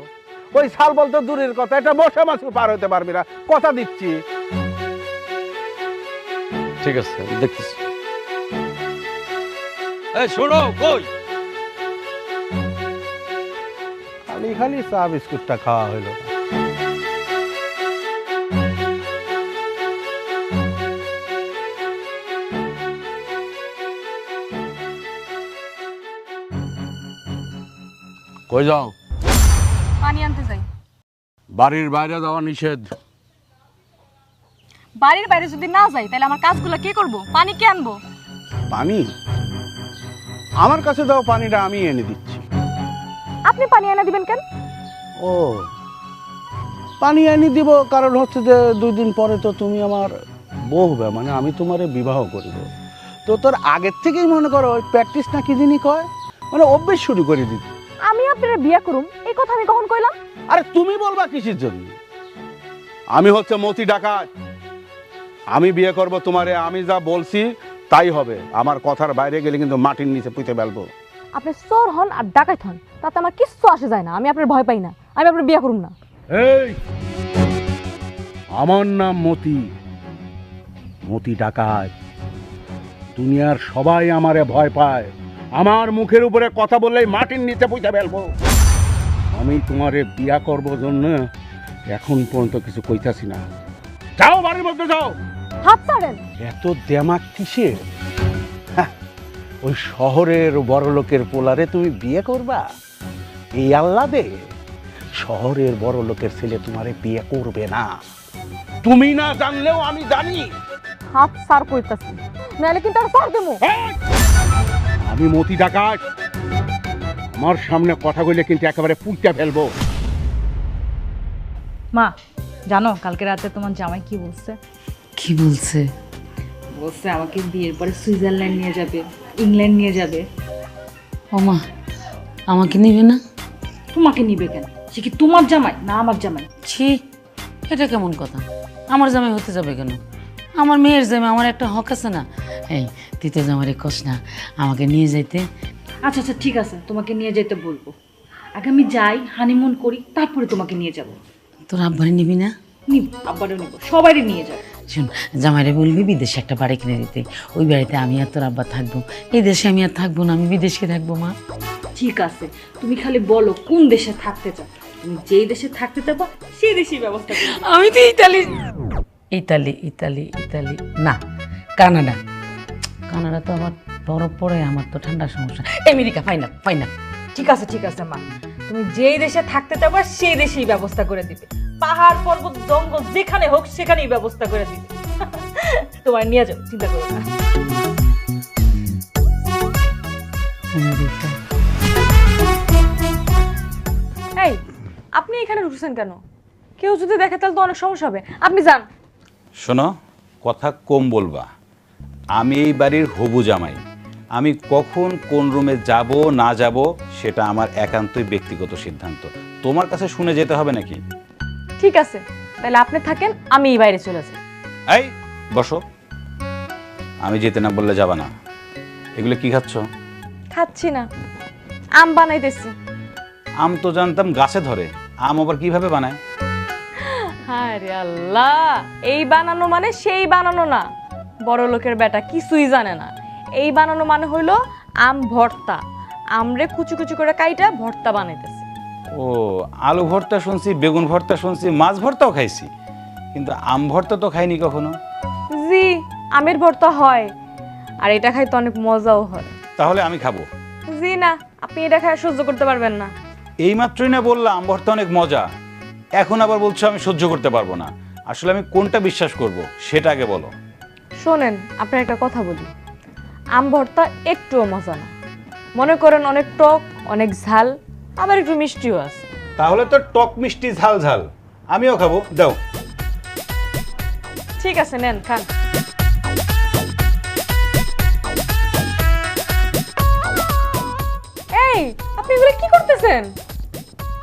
ওই সাল বলতে দূরের কথা, এটা মশা মাছ পার হতে পারবি না, কথা দিচ্ছি। ঠিক আছে, আমি দেখতেছি। এই শোনো, কই খালি খালি চা বিস্কুটটা খাওয়া হইলো। কই যাও? পানি আনতে যাই। বাড়ির বাইরে যাওয়া নিষেধ। বাড়ির বাইরে যদি না যাই তাহলে আমার কাজগুলো কে করব? পানি কে আনবো? পানি আমার কাছে দাও, পানিটা আমি এনে দিচ্ছি। আপনি পানি এনে দিবেন কেন? ও, পানি এনে দিব কারণ হচ্ছে যে 2 দিন পরে তো তুমি আমার বউ হবে, মানে আমি তোমারে বিবাহ করিব। তো তোর আগের থেকেই মনে করো ওই প্র্যাকটিস না কি জিনিস কয়, মানে অভ্যেস শুরু করে দিচ্ছি। আমি আপনার বিয়ে করুম এই কথা আমি কখন কইলাম? আরে তুমি বলবা কিসের জন্য? আমি হচ্ছে মতি ডাকাত, আমি বিয়ে করব তোমারে, আমি যা বলছি তাই হবে। আমার কথার বাইরে গেলে কিন্তু মাটির নিচে পুঁতে ফেলবো। আপনি চোর হন আর ডাকাত হন, তাতে আমার কিচ্ছু আসে যায় না, আমি আপনার ভয় পাই না, আমি আপনার বিয়ে করুম না। এই আমার নাম মতি, মতি ডাকাত। দুনিয়ার সবাই আমারে ভয় পায়, আমার মুখের উপরে কথা বললেই মাটির নিচে পুঁতে ফেলবো। আমি তোমারে বিয়া করবো জন্য এখন পর্যন্ত কিছু কইতাছি না। যাও বাড়ির মধ্যে যাও, হাত ছাড়েন। এত দেমাক কিসের? হ্যাঁ, ওই শহরের বড় লোকের পোলারে তুমি বিয়ে করবা? এই আল্লাদে শহরের বড় লোকের ছেলে তোমারে বিয়ে করবে না। তুমি না জানলেও আমি জানি। হাত ছাড় কইতাছি, নাহলে কিন্তু আর ছাড় দেবো। আমি মতি ডাকাত, আমার সামনে কথা কইলে কিন্তু একেবারে পুঁতে ফেলবো। মা জানো কালকে রাতে তোমার জামাই কি বলছে? কি বলছে? বলছে আমাকে বিয়ের পরে সুইজারল্যান্ড নিয়ে যাবে, ইংল্যান্ড নিয়ে যাবে। ও মা, আমাকে নিবে না? তোমাকে নিবে কেন? সে কি তোমার জামাই না আমার জামাই? ছি, এটা কেমন কথা? আমার জামাই হতে যাবে কেন? আমার মেয়ের জামাই, আমার একটা হক আছে না? এই তুই তো জামাইরে কস না আমাকে নিয়ে যাইতে। আচ্ছা আচ্ছা ঠিক আছে, তোমাকে নিয়ে যেতে বলবো। আগে আমি যাই, হানিমুন করি, তারপরে তোমাকে নিয়ে যাব। তোর আব্বারে নিবি না? নিব, আব্বারও নিব, সবারই নিয়ে যাবো। শোন, জামাইরে বলবি বিদেশে একটা বাড়ি কিনে দিতে। ওই বাড়িতে আমি আর তোর আব্বা থাকবো। এই দেশে আমি আর থাকবো না, আমি বিদেশে থাকবো। মা ঠিক আছে, তুমি খালি বলো কোন দেশে থাকতে চাও। তুমি যেই দেশে থাকতে চাও সেই দেশেই ব্যবস্থা করো। আমি তো ইতালি ইতালি ইতালি ইতালি না, কানাডা। কানাডা তো আবার বরফ পড়ে, আমার তো ঠান্ডা সমস্যা। America final final. ঠিক আছে মা, তুমি যেই দেশে থাকতে চাও সেই দেশেই ব্যবস্থা করে দিবে। পাহাড় পর্বত জঙ্গল যেখানে হোক সেখানেই ব্যবস্থা করে দিবে। তোমার নিয়ে যাও, চিন্তা করো না। আমেরিকা। এই, আপনি এখানে ঢুকছেন কেন? কেউ যদি দেখে তাহলে তো অনেক সমস্যা হবে। আপনি যান। শোনো, কথা কম বলবা। আমি এই বাড়ির হবু জামাই। আমি কখন কোন রুমে যাব না যাব সেটা আমার একান্তই ব্যক্তিগত সিদ্ধান্ত। তোমার কাছে শুনে যেতে হবে নাকি? ঠিক আছে, তাহলে আপনি থাকেন, আমি এই বাইরে চলে যাই। এই বসো। আমি যেতে না বললে যাবা না। এগুলো কি খাচ্ছ? খাচ্ছি না, আম বানাইতেছি। আম তো জানতাম গাছে ধরে, আম আবার কিভাবে বানায়? আরে আল্লাহ, এই বানানো মানে সেই বানানো না। বড় লোকের বেটা কিছুই জানে না। এই বানানো মানে হইলো আম ভর্তা। আমরে কুচি কুচি করে কাইটা ভর্তা বানাইতেছি। ও, আলু ভর্তা শুনছি, বেগুন ভর্তা শুনছি, মাছ ভর্তাও খাইছি, কিন্তু আম ভর্তা তো খাইনি কখনো। জি, আমের ভর্তা হয়, আর এটা খাইতে অনেক মজাও হয়। তাহলে আমি খাবো। জি না, আপনি এটা খাই সহ্য করতে পারবেন না। এই মাত্রই না বললাম আম ভর্তা অনেক মজা, এখন আবার বলছো আমি সহ্য করতে পারবো না। আসলে আমি কোনটা বিশ্বাস করব সেটা আগে বলো। শোনেন, আপনার একটা কথা বলি, আম ভর্তা একটুও মজা না। মনে করেন অনেক টক, অনেক ঝাল, আবার একটু মিষ্টিও আছে। তাহলে তো টক মিষ্টি ঝাল ঝাল, আমিও খাবো, দাও। ঠিক আছে, নেন খান। এই, আপনি এগুলো কি করতেছেন?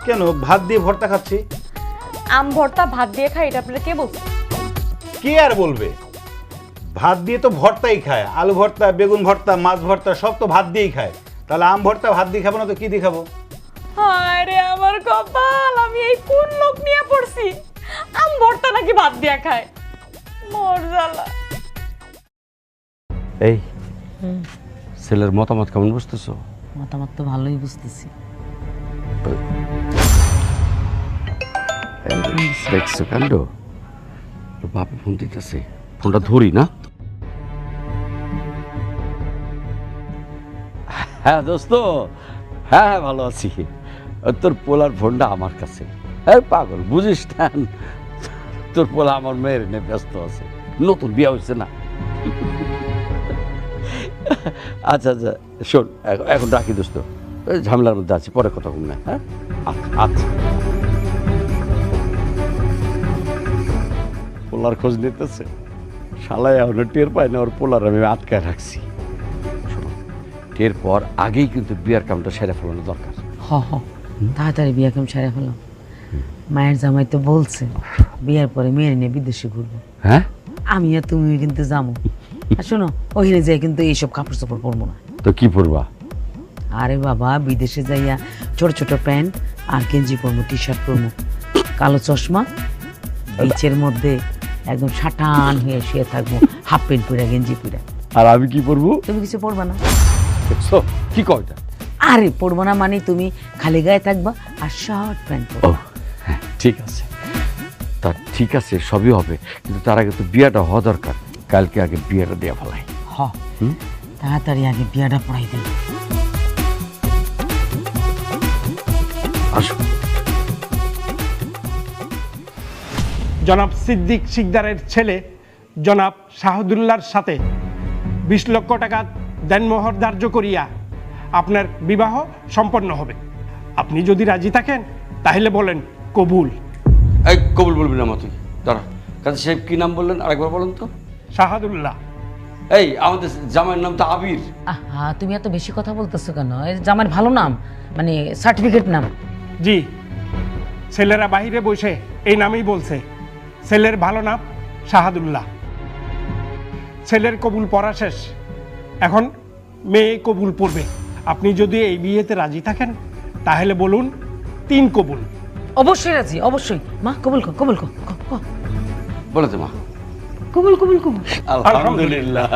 কেন, ভাত দিয়ে ভর্তা খাচ্ছি। আম ভর্তা ভাত দিয়ে খাই, এটা আপনারা কে বলছে? কে আর বলবে? ভাত দিয়ে তো ভর্তাই খায়, আলু ভর্তা, বেগুন ভর্তা, মাছ ভর্তা সব তো ভাত দিয়েই খায়। তাহলে আম ভর্তা ভাত দিয়ে খাবো না তো কি দিয়ে খাবো? হায় রে আমার কপাল, আমি এই কোন লোক নিয়ে পড়ছি? আম ভর্তা নাকি ভাত দিয়ে খায়? মোর জ্বালা। এই ছেলের মতামত কেমন বুঝতেছো? মতামত তো ভালোই বুঝতেছি। দেখছো কাণ্ড, বাপে ফোন দিতেছে, ফোনটা ধরি না। হ্যাঁ দোস্ত, হ্যাঁ হ্যাঁ ভালো আছি। তোর পোলার ফোনটা আমার কাছে। হ্যাঁ পাগল, বুঝিস না, তোর পোলা আমার মেয়ের নিয়ে ব্যস্ত আছে, নতুন বিয়ে হয়েছে না। আচ্ছা আচ্ছা শোন, এখন রাখি দোস্ত, ঝামেলার মধ্যে আছি, পরে কথা বলবো না। হ্যাঁ আচ্ছা। পোলার খোঁজ নিতেছে, শালায় এখনো টের পায় না ওর পোলার আমি আটকায় রাখছি। শোনো, টের পর আগেই কিন্তু বিয়ার কামটা সেরে ফেলানো দরকার। হ হ, তাড়াতাড়ি বিয়ে কেমন সারা ফেলাম। মায়ের জামাই তো বলছে বিয়ের পরে মেয়ের নিয়ে বিদেশে ঘুরবো। হ্যাঁ, আমি আর তুমি কিন্তু যাবো। আর শোনো, ওইখানে যাই কিন্তু এইসব কাপড় চোপড় পরবো না। তো কি পরবা? আরে বাবা, বিদেশে যাইয়া ছোট ছোট প্যান্ট আর গেঞ্জি পরবো, টি শার্ট পরবো, কালো চশমা, বিচের মধ্যে একদম সাটান হয়ে শুয়ে থাকবো, হাফ প্যান্ট পরে গেঞ্জি পরে। আর আমি কি পরবো? তুমি কিছু পরবা না। দেখছো কি কয়টা? আরে পরবো না মানে তুমি খালি গায়ে থাকবা আর শর্ট প্যান্ট ও পরবা। হ্যাঁ ঠিক আছে, তা ঠিক আছে, সবই হবে, কিন্তু তার আগে তো বিয়েটা হওয়া দরকার। কালকে আগে বিয়েটা দেওয়া ফেলাই। হ তাড়াতাড়ি আগে বিয়াটা পড়াই দিন। আসো। জনাব সিদ্দিক শিকদারের ছেলে জনাব শাহাদুল্লাহর সাথে 20 লক্ষ টাকা দেনমোহর ধার্য করিয়া আপনার বিবাহ সম্পন্ন হবে। আপনি যদি রাজি থাকেন তাহলে বলেন কবুল। এই কবুল বলবি না মা তুই, দাঁড়া। কাজী সাহেব কি নাম বললেন আরেকবার বলেন তো? শাহাদুল্লাহ। এই আমাদের জামাইয়ের নাম তো আবির। আহা তুমি এত বেশি কথা বলতেছো কেন? এই জামার ভালো নাম, মানে সার্টিফিকেট নাম। জি, ছেলেরা বাহিরে বসে এই নামই বলছে। ছেলের ভালো নাম শাহাদুল্লাহ। ছেলের কবুল পড়া শেষ, এখন মেয়ে কবুল পড়বে। আপনি যদি এই বিয়েতে রাজি থাকেন তাহলে বলুন 3 কবুল। অবশ্যই রাজি, অবশ্যই। মা কবুল কর, কবুল কর, কর। বলে তো মা। কবুল কবুল কবুল। আলহামদুলিল্লাহ।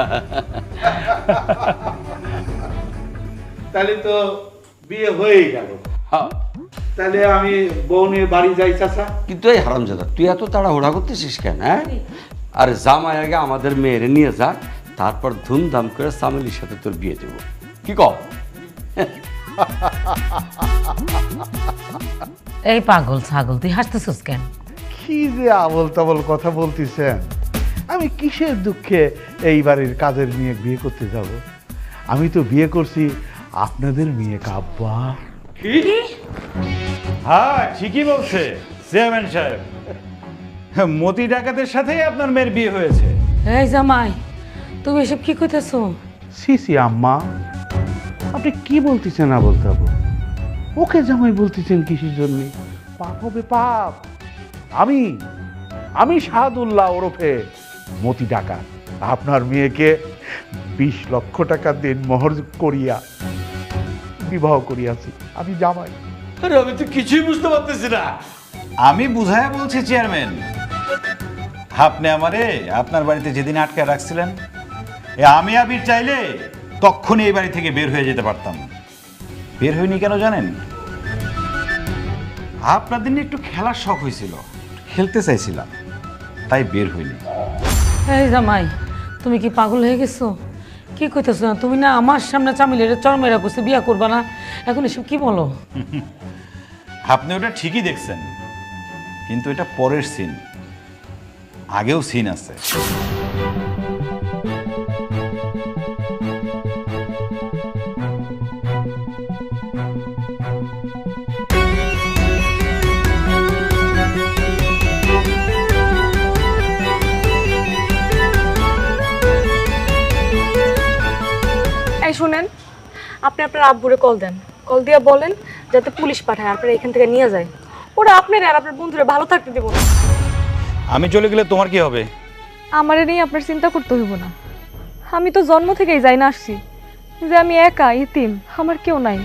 তাহলে তো বিয়ে হয়েই গেল। হ্যাঁ, তাহলে আমি বউ নিয়ে বাড়ি যাই চাচা। কিন্তু এই হারামজাদা তুই এত তাড়াহুড়া করতেছিস কেন? হ্যাঁ, আর জামাই আগে আমাদের মেয়েরে নিয়ে যা, তারপর ধুমধাম করে সামিলির সাথে তোর বিয়ে দেব। কি কর? এই পাগল ছাগল, তুই হাসতেছিস কেন? কি যে আবল তাবল কথা বলতেছেন? আমি কিসের দুঃখে এই বাড়ির কাজের মেয়ে বিয়ে করতে যাব? আমি তো বিয়ে করছি আপনাদের মেয়ে কাব্বা। কি? হ্যাঁ, ঠিকই বলছে চেয়ারম্যান সাহেব। মতি ডাকাতের সাথেই আপনার মেয়ের বিয়ে হয়েছে। এই জামাই, তুমি এসব কি কইতেছো? সি আম্মা, আপনি কি বলতেছেন আবল তাবল? ওকে জামাই বলতেছেন কিসের জন্য? পাপ হবে পাপ। আমি শাহাদুল্লাহ ওরফে মতি ডাকাত আপনার মেয়েকে 20 লক্ষ টাকা দিন মোহর করিয়া বিবাহ করিয়াছি। আমি জামাই। আরে আমি তো কিছুই বুঝতে পারতেছি না। আমি বুঝায় বলছি চেয়ারম্যান, আপনি আমারে আপনার বাড়িতে যেদিন আটকে রাখছিলেন, আমি আবির চাইলে তখনই এই বাড়ি থেকে বের হয়ে যেতে পারতাম। বের হইনি কেন জানেন? আপনাদের নিয়ে একটু খেলার শখ হয়েছিল, খেলতে চাইছিলাম, তাই বের হইনি। এই জামাই, তুমি কি পাগল হয়ে গেছো? কি কইতেছো না? তুমি না আমার সামনে চামিলের চরমেরা কইছে বিয়া করবা না, এখন এসব কি বলো? আপনি ওটা ঠিকই দেখছেন, কিন্তু এটা পরের সিন, আগেও সিন আছে। এই শুনেন, আপনি আপনার আব্বুরে কল দেন, কল দিয়ে বলেন যাতে পুলিশ পাঠায় আপনারা এখান থেকে নিয়ে যায়। ওরা আপনার আর আপনার বন্ধুরা ভালো থাকতে দেবো না। আমি চলে গেলে তোমার কি হবে? আমারে নিয়ে আপনার চিন্তা করতে হইব না। আমি তো জন্ম থেকেই যাই না আসছি যে আমি একা ইতিম, আমার কেউ নাই,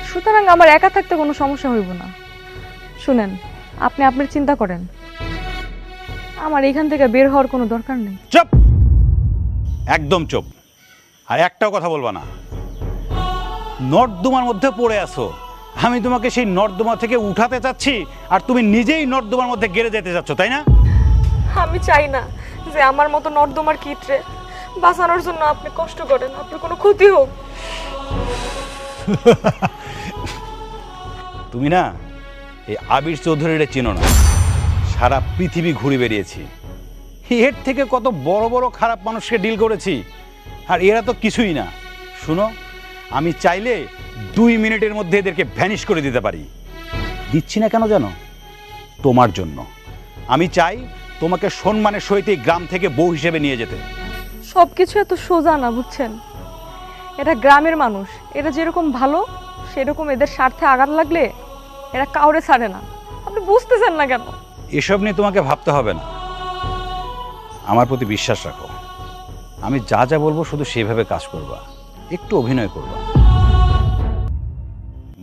সুতরাং আমার একা থাকতে কোনো সমস্যা হইব না। শুনেন, আপনি আপনার চিন্তা করেন, আমার এখান থেকে বের হওয়ার কোনো দরকার নেই। চুপ, একদম চুপ। আর একটাও কথা বলবা না। নর্দমার মধ্যে পড়ে আছো, আমি তোমাকে সেই নর্দমা থেকে উঠাতে চাচ্ছি, আর তুমি নিজেই নর্দমার মধ্যে গেড়ে যেতে চাচ্ছ, তাই না? আমি চাই না যে আমার মতো নর্দমার কিটরে বাঁচানোর জন্য আপনি কষ্ট করেন, আপনার কোনো ক্ষতি হোক। তুমি না এই আবির চৌধুরীরে চিনো না। সারা পৃথিবী ঘুরে বেরিয়েছি, এর থেকে কত বড় বড় খারাপ মানুষকে ডিল করেছি, আর এরা তো কিছুই না। শুনো, আমি চাইলে 2 মিনিটের মধ্যে এদেরকে ভ্যানিশ করে দিতে পারি। দিচ্ছি না কেন জানো? তোমার জন্য। আমি চাই তোমাকে সম্মানের সহিত এই গ্রাম থেকে বউ হিসেবে নিয়ে যেতে। সব কিছু এত সোজা না, বুঝছেন? এরা গ্রামের মানুষ, এরা যেরকম ভালো সেরকম এদের স্বার্থে আঘাত লাগলে এরা কাউরে ছাড়ে না। আপনি বুঝতেছেন না কেন? এসব নিয়ে তোমাকে ভাবতে হবে না, আমার প্রতি বিশ্বাস রাখো। আমি যা যা বলবো শুধু সেভাবে কাজ করবা, একটু অভিনয় করবা।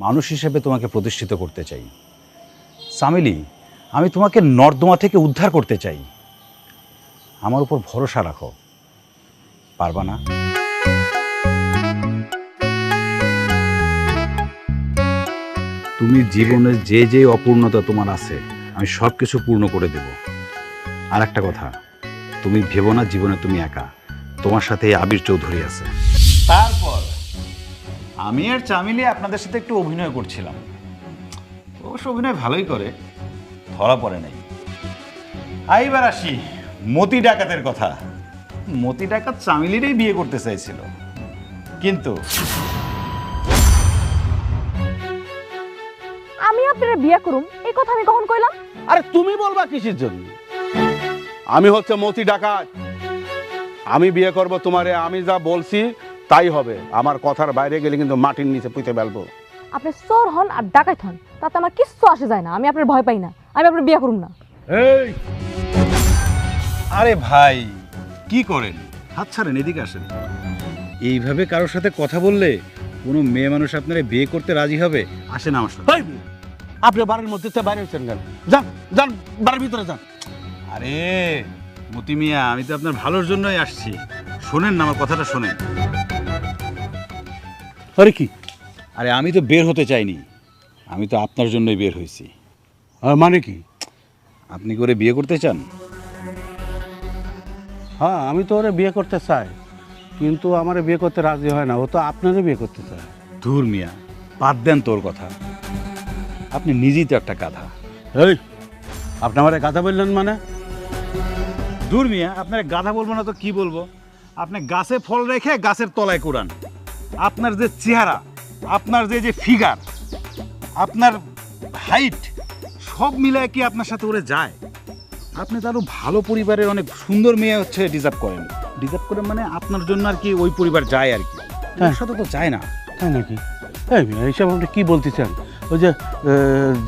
মানুষ হিসেবে তোমাকে প্রতিষ্ঠিত করতে চাই সামিলি। আমি তোমাকে নর্দমা থেকে উদ্ধার করতে চাই। আমার উপর ভরসা রাখো, পারবা না? তুমি জীবনে যে যে অপূর্ণতা তোমার আছে, আমি সব কিছু পূর্ণ করে দেব। আর একটা কথা, তুমি ভেবো না জীবনে তুমি একা, তোমার সাথে এই আবির চৌধুরী আছে। তারপর আমি আর চামিলি আপনাদের সাথে একটু অভিনয় করছিলাম। অবশ্য অভিনয় ভালোই করে, ধরা পড়ে নাই। এইবার আসি মতি ডাকাতের কথা। মতি ডাকাত চামিলিরই বিয়ে করতে চাইছিল, কিন্তু আমি আপনারা বিয়ে করুম এই কথা আমি কখন কইলাম? আরে তুমি বলবা কিসের জন্য? আমি হচ্ছে মতি ডাকাত, আমি বিয়ে করব তোমারে, আমি যা বলছি তাই হবে। আমার কথার বাইরে গেলে কিন্তু মাটির নিচে পুঁতে ফেলবো। আপনি চোর হন আর ডাকাত হন, তাতে আমার কিচ্ছু আসে যায় না। আমি আপনার ভয় পাই না, আমি আপনার বিয়ে করুম না। এই আরে ভাই কি করেন, হাত ছাড়েন, এদিকে আসেন। এইভাবে কারোর সাথে কথা বললে কোনো মেয়ে মানুষ আপনারা বিয়ে করতে রাজি হবে? আসেন আমার সাথে। এই, আপনি বাড়ির মধ্যে তো বাইরে হচ্ছেন কেন? যান যান, বাড়ির ভিতরে যান। আরে মতি মিয়া, আমি তো আপনার ভালোর জন্যই আসছি। শোনেন না, আমার কথাটা শোনেন। আরে কি? আরে আমি তো বের হতে চাইনি, আমি তো আপনার জন্যই বের হয়েছি। মানে কি? আপনি করে বিয়ে করতে চান? হ্যাঁ, আমি তো ওরে বিয়ে করতে চাই, কিন্তু আমার বিয়ে করতে রাজি হয় না। ও তো আপনারই বিয়ে করতে চায়। ধুর মিয়া, বাদ দেন তোর কথা। আপনি নিজেই তো একটা গাধা। এই, আপনি আমার গাধা বললেন মানে? দূর মিয়া, আপনার গাধা বলবো না তো কি বলবো? আপনি গাছে ফল রেখে গাছের তলায় কোরান। আপনার যে চেহারা, আপনার যে ফিগার, আপনার হাইট, সব মিলায় কি আপনার সাথে ওরে যায়? আপনি তো আরো ভালো পরিবারের অনেক সুন্দর মেয়ে হচ্ছে ডিজার্ভ করেন। ডিজার্ভ করেন মানে আপনার জন্য আর কি ওই পরিবার যায় আর কি, তার সাথে তো যায় না। তাই নাকি? এই মিয়া, এইসব আপনি কী বলতে চান? ওই যে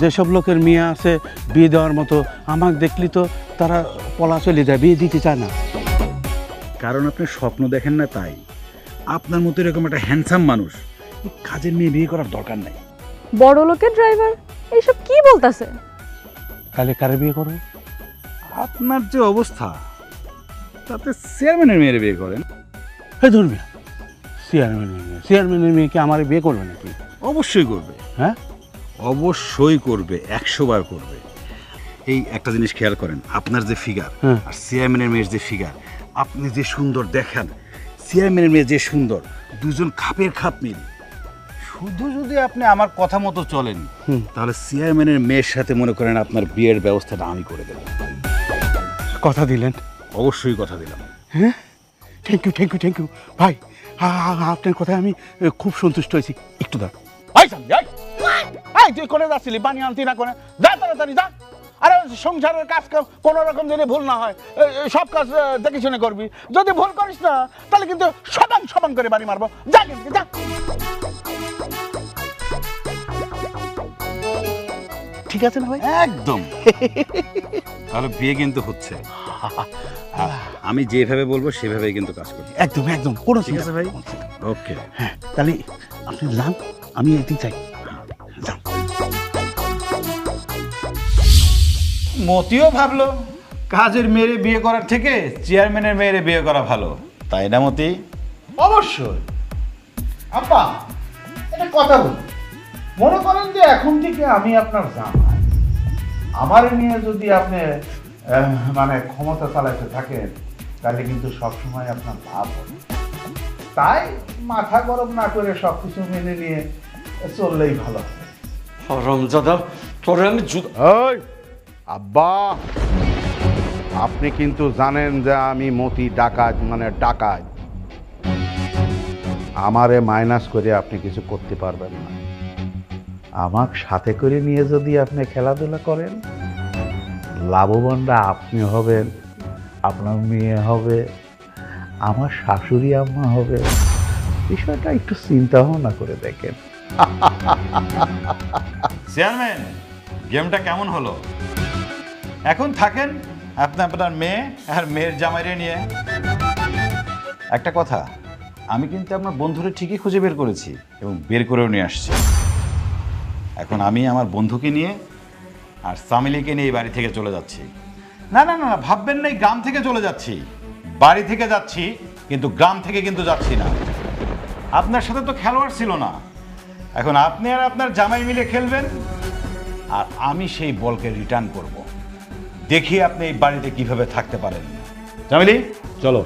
যেসব লোকের মেয়ে আছে বিয়ে দেওয়ার মতো, আমাকে দেখলি তো তারা পলা চলে যায়, বিয়ে দিতে চায় না। কারণ আপনি স্বপ্ন দেখেন না তাই। আপনার মতো এরকম একটা হ্যান্ডসাম মানুষ এই কাজের মেয়ে বিয়ে করার দরকার নাই। বড় লোকের ড্রাইভার এইসব কি বলতাছে? তাহলে কারে বিয়ে করো? আপনার যে অবস্থা তাতে চেয়ারম্যানের মেয়ের বিয়ে করেন। এই ধরুন মিয়া, চেয়ারম্যানের মেয়েকে আমার বিয়ে করবে নাকি? অবশ্যই করবে। হ্যাঁ, অবশ্যই করবে, 100 বার করবে। এই একটা জিনিস খেয়াল করেন, আপনার যে ফিগার হ্যাঁ। আর চেয়ারম্যানের মেয়ের যে ফিগার, আপনি যে সুন্দর দেখেন, চেয়ারম্যানের মেয়ে যে সুন্দর, দুজন খাপের খাপ মিল। শুধু যদি আপনি আমার কথা মতো চলেন, তাহলে চেয়ারম্যানের মেয়ের সাথে মনে করেন আপনার বিয়ের ব্যবস্থাটা আমি করে দেব। কথা দিলেন? অবশ্যই কথা দিলাম। হ্যাঁ, থ্যাংক ইউ ভাই। আপনার কথায় আমি খুব সন্তুষ্ট হয়েছি। একটু দাঁড়। তুই করে যাচ্ছিলি পানি আনতি না করে? যা তাড়াতাড়ি যা। আরে সংসারের কাজ কোনো রকম যদি ভুল না হয়, সব কাজ দেখে শুনে করবি। যদি ভুল করিস না তাহলে কিন্তু সবাং করে বাড়ি মারবো। যা কিন্তু যা। ঠিক আছে না ভাই? একদম। তাহলে বিয়ে কিন্তু হচ্ছে। আমি যেভাবে বলবো সেভাবেই কিন্তু কাজ করবো। একদম কোনো ঠিক আছে ভাই? ওকে। হ্যাঁ, তাহলে আপনি যান, আমি এদিক চাই। যান। মতিও ভাবলো কাজের মেয়েরে বিয়ে করার থেকে চেয়ারম্যানের মেয়েরে বিয়ে করা ভালো, তাই না মতি? অবশ্যই। আপা, একটা কথা বলি। মনে করেন যে এখন থেকে আমি আপনার জামাই, আমার নিয়ে যদি আপনি মানে ক্ষমতা চালাতে থাকেন, তাহলে কিন্তু সবসময় আপনার লাভ হবে। তাই মাথা গরম না করে সবকিছু মেনে নিয়ে চললেই ভালো হবে। রমজাদা, তোরে আমি ওই আব্বা, আপনি কিন্তু জানেন যে আমি মতি ডাকাত, মানে ডাকাত। আমারে মাইনাস করে আপনি কিছু করতে পারবেন না। আমাকে সাথে করে নিয়ে যদি আপনি খেলাধুলা করেন, লাভবানরা আপনি হবেন, আপনার মেয়ে হবে, আমার শাশুড়ি আম্মা হবে। বিষয়টা একটু চিন্তা ভাবনা করে দেখেন। চেয়ারম্যান, গেমটা কেমন হলো? এখন থাকেন আপনি আপনার মেয়ে আর মেয়ের জামাইরে নিয়ে। একটা কথা, আমি কিন্তু আপনার বন্ধুরে ঠিকই খুঁজে বের করেছি এবং বের করেও নিয়ে আসছি। এখন আমি আমার বন্ধুকে নিয়ে আর সামিলিকে নিয়ে এই বাড়ি থেকে চলে যাচ্ছি। না না না, ভাববেন না এই গ্রাম থেকে চলে যাচ্ছি। বাড়ি থেকে যাচ্ছি, কিন্তু গ্রাম থেকে কিন্তু যাচ্ছি না। আপনার সাথে তো খেলোয়াড় ছিল না, এখন আপনি আর আপনার জামাই মিলে খেলবেন, আর আমি সেই বলকে রিটার্ন করব। দেখি আপনি এই বাড়িতে কিভাবে থাকতে পারেন। চামেলি চলো